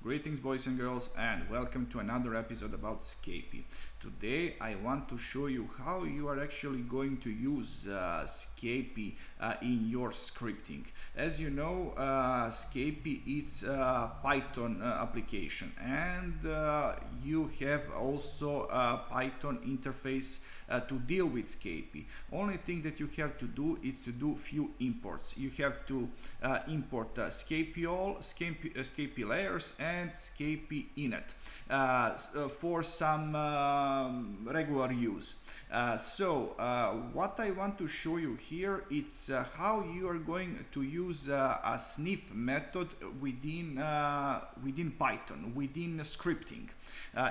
Greetings boys and girls, and welcome to another episode about Scapy. Today I want to show you how you are actually going to use Scapy in your scripting. As you know, Scapy is a Python application, and you have also a Python interface to deal with Scapy. Only thing that you have to do is to do few imports. You have to import Scapy all, Scapy layers, and Scapy init for some regular use. What I want to show you here is how you are going to use a sniff method within Python, within scripting.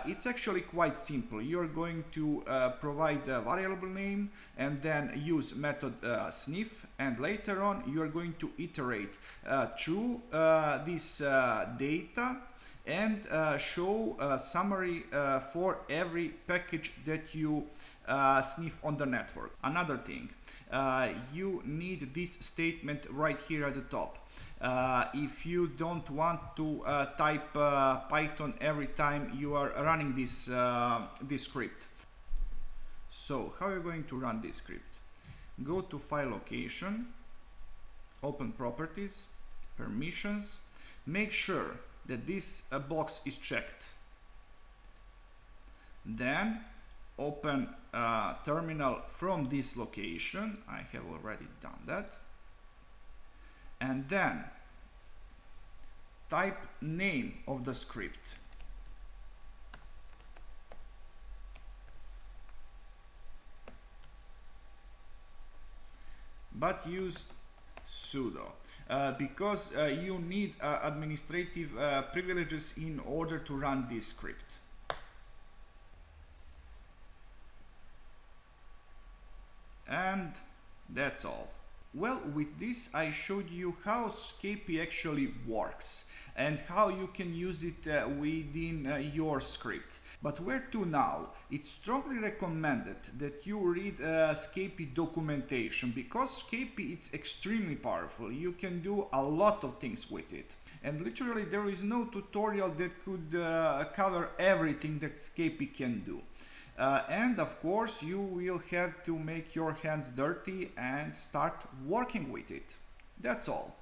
It's actually quite simple. You are going to provide a variable name and then use method sniff, and later on you are going to iterate through this data and show a summary for every package that you sniff on the network. Another thing, you need this statement right here at the top. If you don't want to type Python every time you are running this script. So how are you going to run this script? Go to file location, open properties, permissions, make sure that this box is checked. Then open terminal from this location. I have already done that. And then type name of the script. But use sudo. Because you need administrative privileges in order to run this script. And that's all. Well, with this I showed you how Scapy actually works and how you can use it within your script. But where to now? It's strongly recommended that you read Scapy documentation, because Scapy is extremely powerful. You can do a lot of things with it. And literally there is no tutorial that could cover everything that Scapy can do. And of course you will have to make your hands dirty and start working with it. That's all.